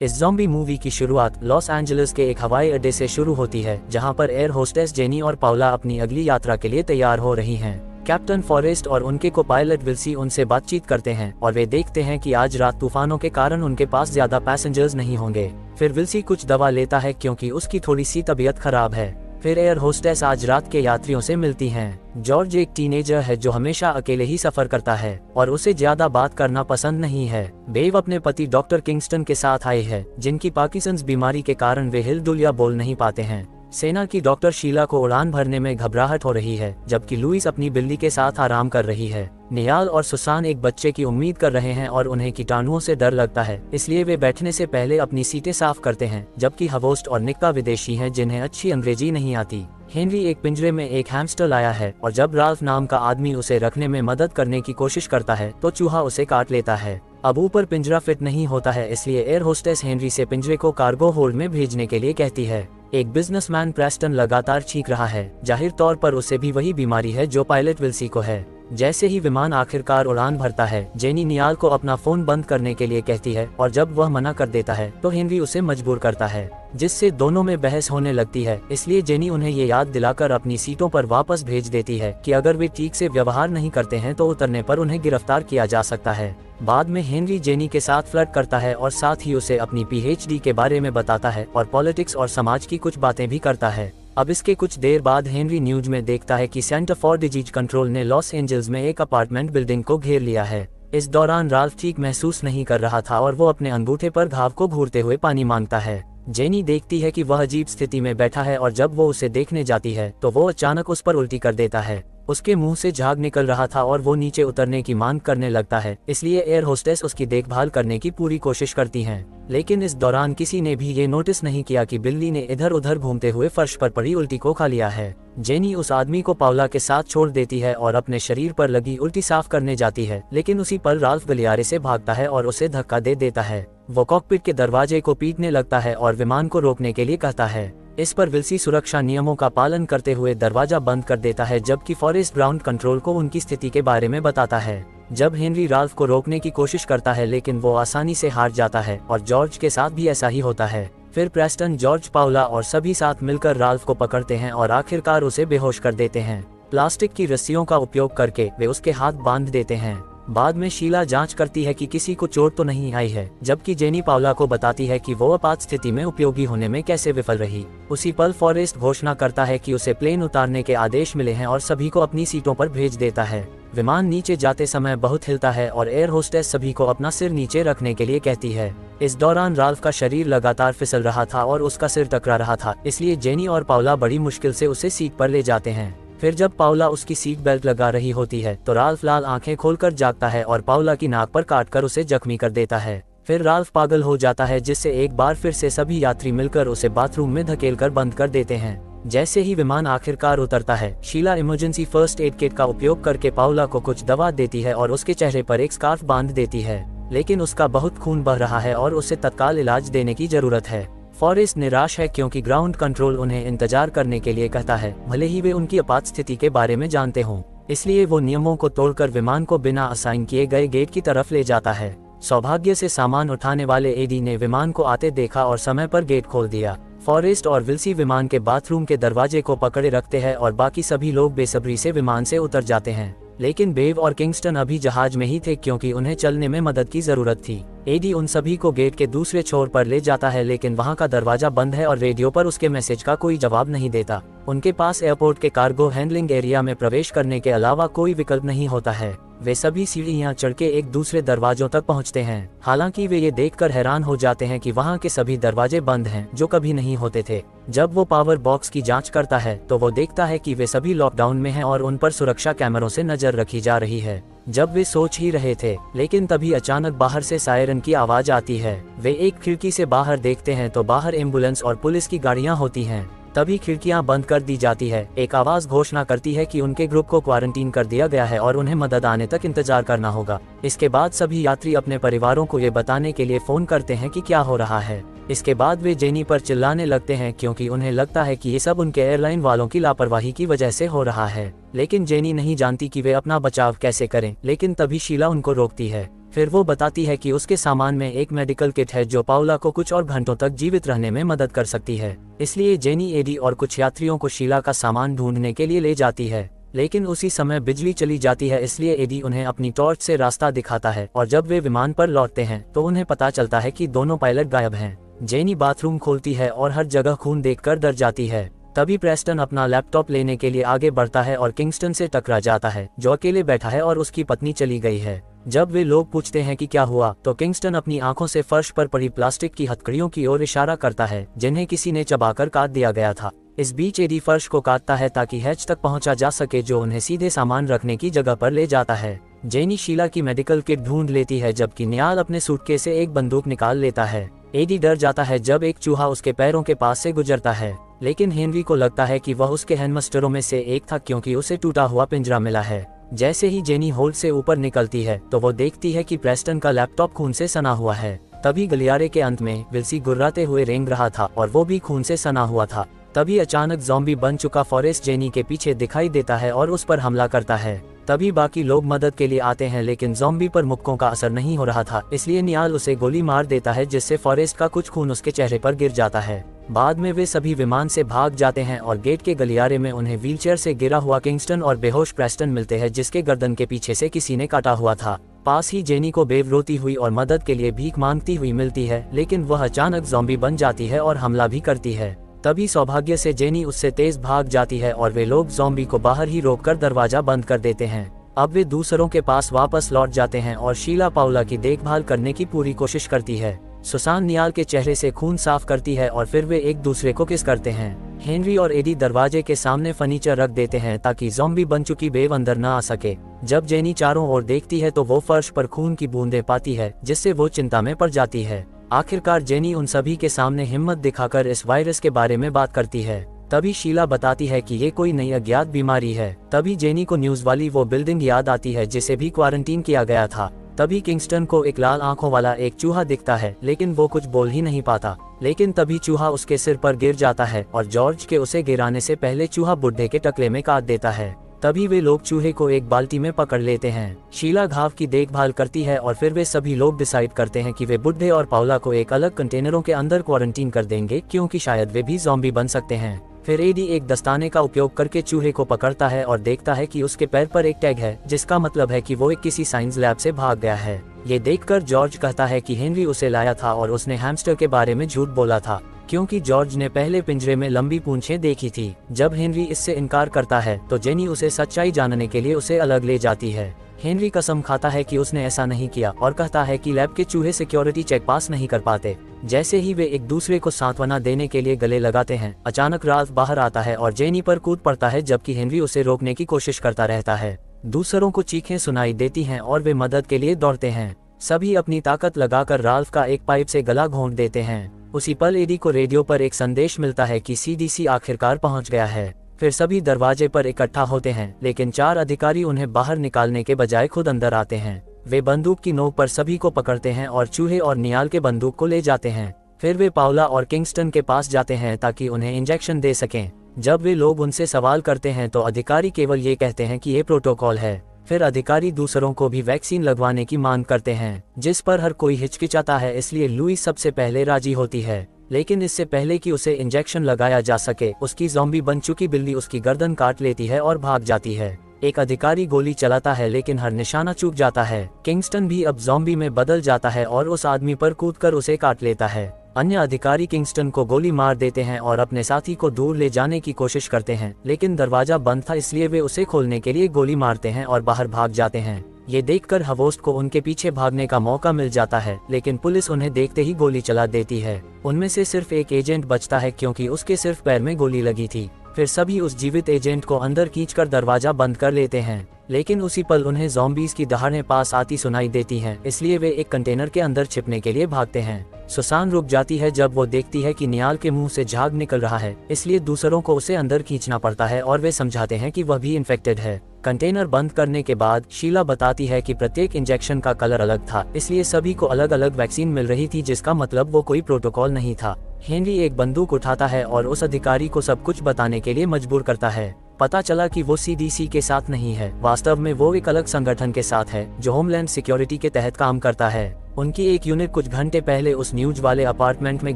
इस zombie movie की शुरुआत लॉस एंजलिस के एक हवाई अड्डे से शुरू होती है, जहां पर एयर होस्टेस जेनी और पाउला अपनी अगली यात्रा के लिए तैयार हो रही हैं। कैप्टन फॉरेस्ट और उनके को पायलट विल्सी उनसे बातचीत करते हैं और वे देखते हैं कि आज रात तूफानों के कारण उनके पास ज्यादा पैसेंजर्स नहीं होंगे। फिर विल्सी कुछ दवा लेता है क्योंकि उसकी थोड़ी सी तबीयत खराब है। फिर एयर होस्टेस आज रात के यात्रियों से मिलती हैं। जॉर्ज एक टीनेजर है जो हमेशा अकेले ही सफर करता है और उसे ज्यादा बात करना पसंद नहीं है। बेव अपने पति डॉक्टर किंगस्टन के साथ आई है, जिनकी पार्किंसंस बीमारी के कारण वे हिलडुल या बोल नहीं पाते हैं। सेना की डॉक्टर शीला को उड़ान भरने में घबराहट हो रही है, जबकि लुइस अपनी बिल्ली के साथ आराम कर रही है। नियाल और सुसान एक बच्चे की उम्मीद कर रहे हैं और उन्हें कीटाणुओं से डर लगता है, इसलिए वे बैठने से पहले अपनी सीटें साफ करते हैं, जबकि हवोस्ट और निक्का विदेशी हैं जिन्हें अच्छी अंग्रेजी नहीं आती। हेनरी एक पिंजरे में एक हैमस्टर लाया है और जब राल्फ नाम का आदमी उसे रखने में मदद करने की कोशिश करता है तो चूहा उसे काट लेता है। अब ऊपर पिंजरा फिट नहीं होता है, इसलिए एयर होस्टेस हेनरी से पिंजरे को कार्गो होल्ड में भेजने के लिए कहती है। एक बिजनेसमैन प्रेस्टन लगातार छींक रहा है, जाहिर तौर पर उसे भी वही बीमारी है जो पायलट विल्सी को है। जैसे ही विमान आखिरकार उड़ान भरता है, जेनी नियाल को अपना फोन बंद करने के लिए कहती है और जब वह मना कर देता है तो हेनरी उसे मजबूर करता है, जिससे दोनों में बहस होने लगती है। इसलिए जेनी उन्हें ये याद दिलाकर अपनी सीटों पर वापस भेज देती है कि अगर वे ठीक से व्यवहार नहीं करते हैं तो उतरने पर उन्हें गिरफ्तार किया जा सकता है। बाद में हेनरी जेनी के साथ फ्लर्ट करता है और साथ ही उसे अपनी पीएचडी के बारे में बताता है और पॉलिटिक्स और समाज की कुछ बातें भी करता है। अब इसके कुछ देर बाद हेनरी न्यूज में देखता है कि सेंटर फॉर डिजीज कंट्रोल ने लॉस एंजल्स में एक अपार्टमेंट बिल्डिंग को घेर लिया है। इस दौरान राल्फ ठीक महसूस नहीं कर रहा था और वो अपने अंगूठे पर घाव को घूरते हुए पानी मांगता है। जेनी देखती है कि वह अजीब स्थिति में बैठा है और जब वो उसे देखने जाती है तो वो अचानक उस पर उल्टी कर देता है। उसके मुंह से झाग निकल रहा था और वो नीचे उतरने की मांग करने लगता है, इसलिए एयर होस्टेस उसकी देखभाल करने की पूरी कोशिश करती हैं। लेकिन इस दौरान किसी ने भी ये नोटिस नहीं किया कि बिल्ली ने इधर उधर घूमते हुए फर्श पर पड़ी उल्टी को खा लिया है। जेनी उस आदमी को पाउला के साथ छोड़ देती है और अपने शरीर पर लगी उल्टी साफ करने जाती है, लेकिन उसी पल राल्फ गलियारे से भागता है और उसे धक्का दे देता है। वो कॉकपिट के दरवाजे को पीटने लगता है और विमान को रोकने के लिए कहता है। इस पर विल्सी सुरक्षा नियमों का पालन करते हुए दरवाजा बंद कर देता है, जबकि फॉरेस्ट ग्राउंड कंट्रोल को उनकी स्थिति के बारे में बताता है। जब हेनरी राल्फ को रोकने की कोशिश करता है, लेकिन वो आसानी से हार जाता है और जॉर्ज के साथ भी ऐसा ही होता है। फिर प्रेस्टन, जॉर्ज, पाउला और सभी साथ मिलकर राल्फ को पकड़ते हैं और आखिरकार उसे बेहोश कर देते हैं। प्लास्टिक की रस्सियों का उपयोग करके वे उसके हाथ बांध देते हैं। बाद में शीला जांच करती है कि किसी को चोट तो नहीं आई है, जबकि जेनी पाउला को बताती है कि वो आपात स्थिति में उपयोगी होने में कैसे विफल रही। उसी पल फॉरेस्ट घोषणा करता है कि उसे प्लेन उतारने के आदेश मिले हैं और सभी को अपनी सीटों पर भेज देता है। विमान नीचे जाते समय बहुत हिलता है और एयर होस्टेस सभी को अपना सिर नीचे रखने के लिए कहती है। इस दौरान राल्फ का शरीर लगातार फिसल रहा था और उसका सिर टकरा रहा था, इसलिए जेनी और पाउला बड़ी मुश्किल से उसे सीट पर ले जाते हैं। फिर जब पाउला उसकी सीट बेल्ट लगा रही होती है तो राल्फ लाल आंखें खोलकर जागता है और पाउला की नाक पर काटकर उसे जख्मी कर देता है। फिर राल्फ पागल हो जाता है, जिससे एक बार फिर से सभी यात्री मिलकर उसे बाथरूम में धकेलकर बंद कर देते हैं। जैसे ही विमान आखिरकार उतरता है, Sheela emergency first aid kit का उपयोग करके पाउला को कुछ दवा देती है और उसके चेहरे पर एक स्कार्फ बांध देती है, लेकिन उसका बहुत खून बह रहा है और उसे तत्काल इलाज देने की जरूरत है। फॉरेस्ट निराश है क्योंकि ग्राउंड कंट्रोल उन्हें इंतजार करने के लिए कहता है, भले ही वे उनकी आपात स्थिति के बारे में जानते हों। इसलिए वो नियमों को तोड़कर विमान को बिना असाइन किए गए गेट की तरफ ले जाता है। सौभाग्य से सामान उठाने वाले एडी ने विमान को आते देखा और समय पर गेट खोल दिया। फॉरेस्ट और विल्सी विमान के बाथरूम के दरवाजे को पकड़े रखते हैं और बाकी सभी लोग बेसब्री से विमान से उतर जाते हैं। लेकिन बेव और किंगस्टन अभी जहाज में ही थे क्योंकि उन्हें चलने में मदद की जरूरत थी। एडी उन सभी को गेट के दूसरे छोर पर ले जाता है, लेकिन वहां का दरवाजा बंद है और रेडियो पर उसके मैसेज का कोई जवाब नहीं देता। उनके पास एयरपोर्ट के कार्गो हैंडलिंग एरिया में प्रवेश करने के अलावा कोई विकल्प नहीं होता है। वे सभी सीढ़ियां चढ़ के एक दूसरे दरवाजों तक पहुंचते हैं। हालांकि वे ये देखकर हैरान हो जाते हैं कि वहां के सभी दरवाजे बंद हैं, जो कभी नहीं होते थे। जब वो पावर बॉक्स की जांच करता है तो वो देखता है कि वे सभी लॉकडाउन में हैं और उन पर सुरक्षा कैमरों से नजर रखी जा रही है। जब वे सोच ही रहे थे, लेकिन तभी अचानक बाहर से सायरन की आवाज आती है। वे एक खिड़की से बाहर देखते हैं तो बाहर एम्बुलेंस और पुलिस की गाड़ियां होती हैं। तभी खिड़कियां बंद कर दी जाती है। एक आवाज घोषणा करती है कि उनके ग्रुप को क्वारंटीन कर दिया गया है और उन्हें मदद आने तक इंतजार करना होगा। इसके बाद सभी यात्री अपने परिवारों को ये बताने के लिए फोन करते हैं कि क्या हो रहा है। इसके बाद वे जेनी पर चिल्लाने लगते हैं क्योंकि उन्हें लगता है कि ये सब उनके एयरलाइन वालों की लापरवाही की वजह से हो रहा है। लेकिन जेनी नहीं जानती कि वे अपना बचाव कैसे करें, लेकिन तभी शीला उनको रोकती है। फिर वो बताती है कि उसके सामान में एक मेडिकल किट है जो पाउला को कुछ और घंटों तक जीवित रहने में मदद कर सकती है। इसलिए जेनी एडी और कुछ यात्रियों को शीला का सामान ढूंढने के लिए ले जाती है। लेकिन उसी समय बिजली चली जाती है, इसलिए एडी उन्हें अपनी टॉर्च से रास्ता दिखाता है और जब वे विमान पर लौटते हैं तो उन्हें पता चलता है कि दोनों पायलट गायब हैं। जेनी बाथरूम खोलती है और हर जगह खून देखकर डर जाती है। तभी प्रेस्टन अपना लैपटॉप लेने के लिए आगे बढ़ता है और किंगस्टन से टकरा जाता है जो अकेले बैठा है और उसकी पत्नी चली गई है। जब वे लोग पूछते हैं कि क्या हुआ तो किंगस्टन अपनी आंखों से फर्श पर पड़ी प्लास्टिक की हथकड़ियों की ओर इशारा करता है जिन्हें किसी ने चबाकर काट दिया गया था। इस बीच एडी फर्श को काटता है ताकि हैच तक पहुंचा जा सके जो उन्हें सीधे सामान रखने की जगह पर ले जाता है। जेनी शीला की मेडिकल किट ढूंढ लेती है जबकि नियाल अपने सूटकेस से एक बंदूक निकाल लेता है। एडी डर जाता है जब एक चूहा उसके पैरों के पास से गुजरता है, लेकिन हेनरी को लगता है कि वह उसके हेडमास्टरों में से एक था क्योंकि उसे टूटा हुआ पिंजरा मिला है। जैसे ही जेनी होल्ड से ऊपर निकलती है तो वो देखती है कि प्रेस्टन का लैपटॉप खून से सना हुआ है। तभी गलियारे के अंत में विल्सी गुर्राते हुए रेंग रहा था और वो भी खून से सना हुआ था। तभी अचानक ज़ॉम्बी बन चुका फॉरेस्ट जेनी के पीछे दिखाई देता है और उस पर हमला करता है। तभी बाकी लोग मदद के लिए आते हैं लेकिन ज़ॉम्बी पर मुक्कों का असर नहीं हो रहा था, इसलिए नियाल उसे गोली मार देता है जिससे फॉरेस्ट का कुछ खून उसके चेहरे पर गिर जाता है। बाद में वे सभी विमान से भाग जाते हैं और गेट के गलियारे में उन्हें व्हीलचेयर से गिरा हुआ किंगस्टन और बेहोश प्रेस्टन मिलते हैं जिसके गर्दन के पीछे से किसी ने काटा हुआ था। पास ही जेनी को बेव रोती हुई और मदद के लिए भीख मांगती हुई मिलती है, लेकिन वह अचानक ज़ॉम्बी बन जाती है और हमला भी करती है। तभी सौभाग्य से जेनी उससे तेज भाग जाती है और वे लोग ज़ॉम्बी को बाहर ही रोककर दरवाजा बंद कर देते हैं। अब वे दूसरों के पास वापस लौट जाते हैं और शीला पाउला की देखभाल करने की पूरी कोशिश करती है। सुसान नियाल के चेहरे से खून साफ करती है और फिर वे एक दूसरे को किस करते हैं। हेनरी और एडी दरवाजे के सामने फर्नीचर रख देते हैं ताकि ज़ॉम्बी बन चुकी बेव अंदर न आ सके। जब जेनी चारों ओर देखती है तो वो फर्श पर खून की बूंदें पाती है जिससे वो चिंता में पड़ जाती है। आखिरकार जेनी उन सभी के सामने हिम्मत दिखाकर इस वायरस के बारे में बात करती है। तभी शीला बताती है कि ये कोई नई अज्ञात बीमारी है। तभी जेनी को न्यूज़ वाली वो बिल्डिंग याद आती है जिसे भी क्वारंटीन किया गया था। तभी किंगस्टन को एक लाल आंखों वाला एक चूहा दिखता है, लेकिन वो कुछ बोल ही नहीं पाता। लेकिन तभी चूहा उसके सिर पर गिर जाता है और जॉर्ज के उसे गिराने से पहले चूहा बुड्ढे के टकले में काट देता है। तभी वे लोग चूहे को एक बाल्टी में पकड़ लेते हैं। शीला घाव की देखभाल करती है और फिर वे सभी लोग डिसाइड करते हैं कि वे बुड्ढे और पाउला को एक अलग कंटेनरों के अंदर क्वारंटीन कर देंगे क्योंकि शायद वे भी ज़ॉम्बी बन सकते हैं। फिर एडी एक दस्ताने का उपयोग करके चूहे को पकड़ता है और देखता है कि उसके पैर पर एक टैग है जिसका मतलब है कि वो एक किसी साइंस लैब से भाग गया है। ये देखकर जॉर्ज कहता है कि हेनरी उसे लाया था और उसने हैमस्टर के बारे में झूठ बोला था क्योंकि जॉर्ज ने पहले पिंजरे में लंबी पूंछें देखी थी। जब हेनरी इससे इनकार करता है तो जेनी उसे सच्चाई जानने के लिए उसे अलग ले जाती है। हेनरी कसम खाता है कि उसने ऐसा नहीं किया और कहता है कि लैब के चूहे सिक्योरिटी चेक पास नहीं कर पाते। जैसे ही वे एक दूसरे को सांत्वना देने के लिए गले लगाते हैं, अचानक राल्फ बाहर आता है और जेनी पर कूद पड़ता है जबकि हेनरी उसे रोकने की कोशिश करता रहता है। दूसरों को चीखें सुनाई देती हैं और वे मदद के लिए दौड़ते हैं। सभी अपनी ताकत लगाकर राल्फ का एक पाइप से गला घोंट देते हैं। उसी पल एडी को रेडियो पर एक संदेश मिलता है कि सीडीसी आखिरकार पहुंच गया है। फिर सभी दरवाजे पर इकट्ठा होते हैं, लेकिन 4 अधिकारी उन्हें बाहर निकालने के बजाय खुद अंदर आते हैं। वे बंदूक की नोक पर सभी को पकड़ते हैं और चूहे और नियाल के बंदूक को ले जाते हैं। फिर वे पाउला और किंगस्टन के पास जाते हैं ताकि उन्हें इंजेक्शन दे सकें। जब वे लोग उनसे सवाल करते हैं तो अधिकारी केवल ये कहते हैं कि ये प्रोटोकॉल है। फिर अधिकारी दूसरों को भी वैक्सीन लगवाने की मांग करते हैं, जिस पर हर कोई हिचकिचाता है, इसलिए लुईस सबसे पहले राजी होती है। लेकिन इससे पहले कि उसे इंजेक्शन लगाया जा सके, उसकी ज़ॉम्बी बन चुकी बिल्ली उसकी गर्दन काट लेती है और भाग जाती है। एक अधिकारी गोली चलाता है लेकिन हर निशाना चूक जाता है। किंगस्टन भी अब ज़ॉम्बी में बदल जाता है और उस आदमी पर कूदकर उसे काट लेता है। अन्य अधिकारी किंगस्टन को गोली मार देते हैं और अपने साथी को दूर ले जाने की कोशिश करते हैं, लेकिन दरवाजा बंद था इसलिए वे उसे खोलने के लिए गोली मारते हैं और बाहर भाग जाते हैं। ये देखकर हवोस्ट को उनके पीछे भागने का मौका मिल जाता है, लेकिन पुलिस उन्हें देखते ही गोली चला देती है। उनमें से सिर्फ एक एजेंट बचता है क्योंकि उसके सिर्फ पैर में गोली लगी थी। फिर सभी उस जीवित एजेंट को अंदर खींचकर दरवाजा बंद कर लेते हैं, लेकिन उसी पल उन्हें ज़ॉम्बीज़ की दहाड़ें पास आती सुनाई देती हैं, इसलिए वे एक कंटेनर के अंदर छिपने के लिए भागते हैं। सुसान रुक जाती है जब वो देखती है कि नियाल के मुंह से झाग निकल रहा है, इसलिए दूसरों को उसे अंदर खींचना पड़ता है और वे समझाते हैं कि वह भी इन्फेक्टेड है। कंटेनर बंद करने के बाद शीला बताती है कि प्रत्येक इंजेक्शन का कलर अलग था, इसलिए सभी को अलग अलग वैक्सीन मिल रही थी, जिसका मतलब वो कोई प्रोटोकॉल नहीं था। हेनरी एक बंदूक उठाता है और उस अधिकारी को सब कुछ बताने के लिए मजबूर करता है। पता चला कि वो सीडीसी के साथ नहीं है, वास्तव में वो एक अलग संगठन के साथ है जो होमलैंड सिक्योरिटी के तहत काम करता है। उनकी एक यूनिट कुछ घंटे पहले उस न्यूज वाले अपार्टमेंट में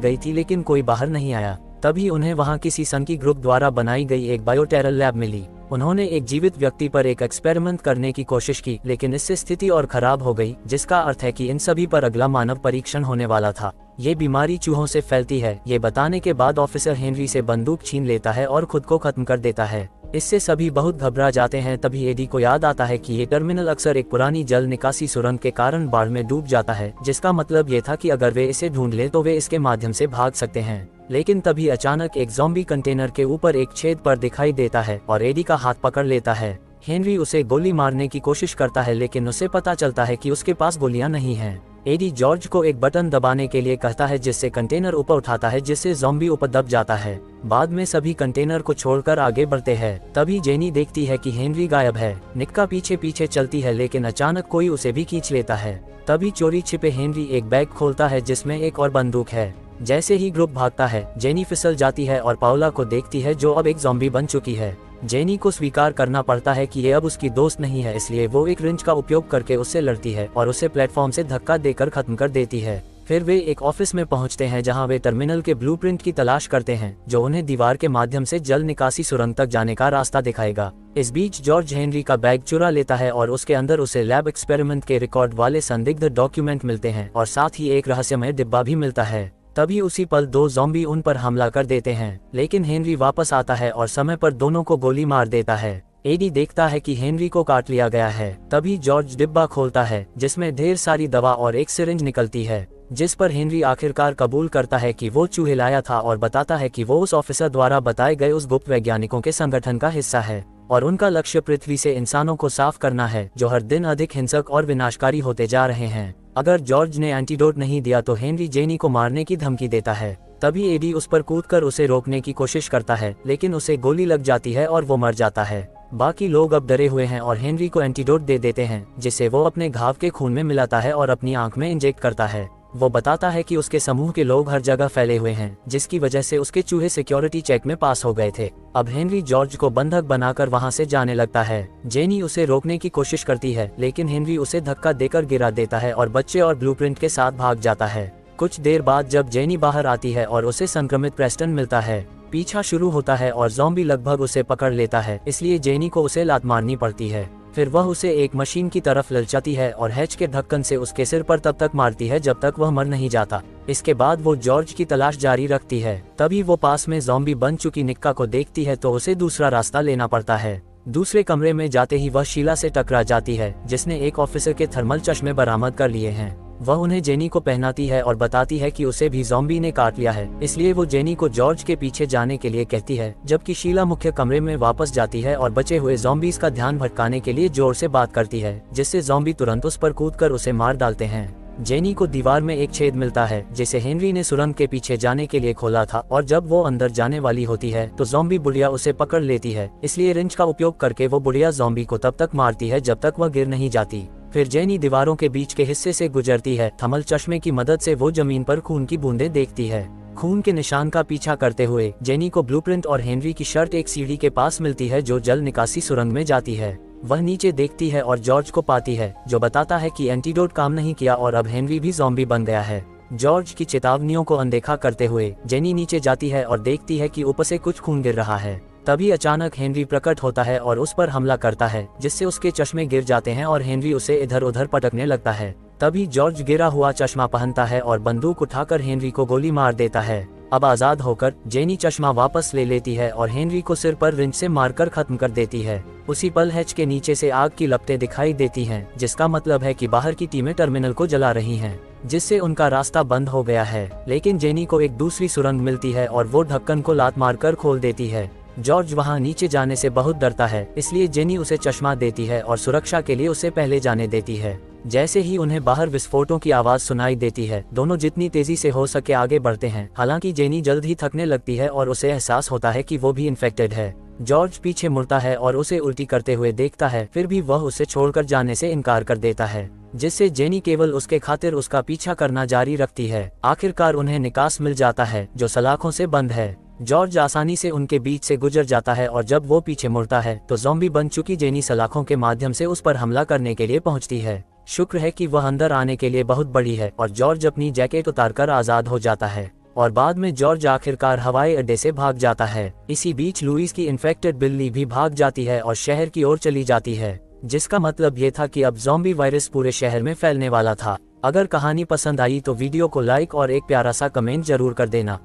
गई थी, लेकिन कोई बाहर नहीं आया। तभी उन्हें वहां किसी संकी ग्रुप द्वारा बनाई गई एक बायोटेरल लैब मिली। उन्होंने एक जीवित व्यक्ति पर एक एक्सपेरिमेंट करने की कोशिश की, लेकिन इससे स्थिति और खराब हो गई, जिसका अर्थ है कि इन सभी पर अगला मानव परीक्षण होने वाला था। ये बीमारी चूहों से फैलती है। ये बताने के बाद ऑफिसर हेनरी से बंदूक छीन लेता है और खुद को खत्म कर देता है। इससे सभी बहुत घबरा जाते हैं। तभी एडी को याद आता है कि ये टर्मिनल अक्सर एक पुरानी जल निकासी सुरंग के कारण बाढ़ में डूब जाता है, जिसका मतलब ये था कि अगर वे इसे ढूंढ ले तो वे इसके माध्यम से भाग सकते हैं। लेकिन तभी अचानक एक ज़ॉम्बी कंटेनर के ऊपर एक छेद पर दिखाई देता है और एडी का हाथ पकड़ लेता है। हेनरी उसे गोली मारने की कोशिश करता है, लेकिन उसे पता चलता है कि उसके पास गोलियां नहीं हैं। एडी जॉर्ज को एक बटन दबाने के लिए कहता है, जिससे कंटेनर ऊपर उठाता है, जिससे ज़ॉम्बी ऊपर दब जाता है। बाद में सभी कंटेनर को छोड़कर आगे बढ़ते हैं। तभी जेनी देखती है कि हेनरी गायब है। निक्का पीछे पीछे चलती है, लेकिन अचानक कोई उसे भी खींच लेता है। तभी चोरी छिपे हेनरी एक बैग खोलता है जिसमें एक और बंदूक है। जैसे ही ग्रुप भागता है, जेनी फिसल जाती है और पाउला को देखती है जो अब एक ज़ॉम्बी बन चुकी है। जेनी को स्वीकार करना पड़ता है कि ये अब उसकी दोस्त नहीं है, इसलिए वो एक रिंच का उपयोग करके उससे लड़ती है और उसे प्लेटफॉर्म से धक्का देकर खत्म कर देती है। फिर वे एक ऑफिस में पहुंचते हैं जहां वे टर्मिनल के ब्लूप्रिंट की तलाश करते हैं, जो उन्हें दीवार के माध्यम से जल निकासी सुरंग तक जाने का रास्ता दिखाएगा। इस बीच जॉर्ज हेनरी का बैग चुरा लेता है और उसके अंदर उसे लैब एक्सपेरिमेंट के रिकॉर्ड वाले संदिग्ध डॉक्यूमेंट मिलते हैं और साथ ही एक रहस्यमय डिब्बा भी मिलता है। तभी उसी पल दो ज़ॉम्बी उन पर हमला कर देते हैं, लेकिन हेनरी वापस आता है और समय पर दोनों को गोली मार देता है। एडी देखता है कि हेनरी को काट लिया गया है। तभी जॉर्ज डिब्बा खोलता है जिसमें ढेर सारी दवा और एक सिरिंज निकलती है, जिस पर हेनरी आखिरकार कबूल करता है कि वो चूहे लाया था और बताता है कि वो उस ऑफिसर द्वारा बताए गए उस गुप्त वैज्ञानिकों के संगठन का हिस्सा है और उनका लक्ष्य पृथ्वी से इंसानों को साफ करना है, जो हर दिन अधिक हिंसक और विनाशकारी होते जा रहे हैं। अगर जॉर्ज ने एंटीडोट नहीं दिया तो हेनरी जेनी को मारने की धमकी देता है। तभी एडी उस पर कूदकर उसे रोकने की कोशिश करता है, लेकिन उसे गोली लग जाती है और वो मर जाता है। बाकी लोग अब डरे हुए हैं और हेनरी को एंटीडोट दे देते हैं, जिसे वो अपने घाव के खून में मिलाता है और अपनी आंख में इंजेक्ट करता है। वो बताता है कि उसके समूह के लोग हर जगह फैले हुए हैं, जिसकी वजह से उसके चूहे सिक्योरिटी चेक में पास हो गए थे। अब हेनरी जॉर्ज को बंधक बनाकर वहां से जाने लगता है। जेनी उसे रोकने की कोशिश करती है, लेकिन हेनरी उसे धक्का देकर गिरा देता है और बच्चे और ब्लूप्रिंट के साथ भाग जाता है। कुछ देर बाद जब जेनी बाहर आती है और उसे संक्रमित प्रेस्टन मिलता है, पीछा शुरू होता है और ज़ॉम्बी लगभग उसे पकड़ लेता है, इसलिए जेनी को उसे लात मारनी पड़ती है। फिर वह उसे एक मशीन की तरफ ललचाती है और हैच के ढक्कन से उसके सिर पर तब तक मारती है जब तक वह मर नहीं जाता। इसके बाद वो जॉर्ज की तलाश जारी रखती है। तभी वो पास में ज़ॉम्बी बन चुकी निक्का को देखती है तो उसे दूसरा रास्ता लेना पड़ता है। दूसरे कमरे में जाते ही वह शीला से टकरा जाती है, जिसने एक ऑफिसर के थर्मल चश्मे बरामद कर लिए हैं। वह उन्हें जेनी को पहनाती है और बताती है कि उसे भी ज़ॉम्बी ने काट लिया है, इसलिए वो जेनी को जॉर्ज के पीछे जाने के लिए कहती है, जबकि शीला मुख्य कमरे में वापस जाती है और बचे हुए ज़ॉम्बीज का ध्यान भटकाने के लिए जोर से बात करती है, जिससे ज़ॉम्बी तुरंत उस पर कूदकर उसे मार डालते हैं। जेनी को दीवार में एक छेद मिलता है, जिसे हेनरी ने सुरंग के पीछे जाने के लिए खोला था, और जब वो अंदर जाने वाली होती है तो ज़ॉम्बी बुढ़िया उसे पकड़ लेती है, इसलिए रिंच का उपयोग करके वो बुढ़िया ज़ॉम्बी को तब तक मारती है जब तक वह गिर नहीं जाती। फिर जेनी दीवारों के बीच के हिस्से से गुजरती है। थर्मल चश्मे की मदद से वो जमीन पर खून की बूंदें देखती है। खून के निशान का पीछा करते हुए जेनी को ब्लूप्रिंट और हेनरी की शर्ट एक सीढ़ी के पास मिलती है जो जल निकासी सुरंग में जाती है। वह नीचे देखती है और जॉर्ज को पाती है, जो बताता है कि एंटीडोट काम नहीं किया और अब हेनरी भी ज़ॉम्बी बन गया है। जॉर्ज की चेतावनियों को अनदेखा करते हुए जेनी नीचे जाती है और देखती है कि ऊपर से कुछ खून गिर रहा है। तभी अचानक हेनरी प्रकट होता है और उस पर हमला करता है, जिससे उसके चश्मे गिर जाते हैं और हेनरी उसे इधर उधर पटकने लगता है। तभी जॉर्ज गिरा हुआ चश्मा पहनता है और बंदूक उठाकर हेनरी को गोली मार देता है। अब आजाद होकर जेनी चश्मा वापस ले लेती है और हेनरी को सिर पर रिंच से मारकर खत्म कर देती है। उसी पल हैच के नीचे से आग की लपटें दिखाई देती हैं, जिसका मतलब है कि बाहर की टीमें टर्मिनल को जला रही हैं, जिससे उनका रास्ता बंद हो गया है। लेकिन जेनी को एक दूसरी सुरंग मिलती है और वो ढक्कन को लात मारकर खोल देती है। जॉर्ज वहां नीचे जाने से बहुत डरता है, इसलिए जेनी उसे चश्मा देती है और सुरक्षा के लिए उसे पहले जाने देती है। जैसे ही उन्हें बाहर विस्फोटों की आवाज सुनाई देती है, दोनों जितनी तेजी से हो सके आगे बढ़ते हैं। हालांकि जेनी जल्द ही थकने लगती है और उसे एहसास होता है कि वो भी इन्फेक्टेड है। जॉर्ज पीछे मुड़ता है और उसे उल्टी करते हुए देखता है, फिर भी वह उसे छोड़कर जाने से इनकार कर देता है, जिससे जेनी केवल उसके खातिर उसका पीछा करना जारी रखती है। आखिरकार उन्हें निकास मिल जाता है, जो सलाखों से बंद है। जॉर्ज आसानी से उनके बीच से गुजर जाता है और जब वो पीछे मुड़ता है तो ज़ॉम्बी बन चुकी जेनी सलाखों के माध्यम से उस पर हमला करने के लिए पहुंचती है। शुक्र है कि वह अंदर आने के लिए बहुत बड़ी है और जॉर्ज अपनी जैकेट उतारकर आज़ाद हो जाता है और बाद में जॉर्ज आखिरकार हवाई अड्डे से भाग जाता है। इसी बीच लुइस की इन्फेक्टेड बिल्ली भी भाग जाती है और शहर की ओर चली जाती है, जिसका मतलब ये था कि अब ज़ॉम्बी वायरस पूरे शहर में फैलने वाला था। अगर कहानी पसंद आई तो वीडियो को लाइक और एक प्यारा सा कमेंट जरूर कर देना।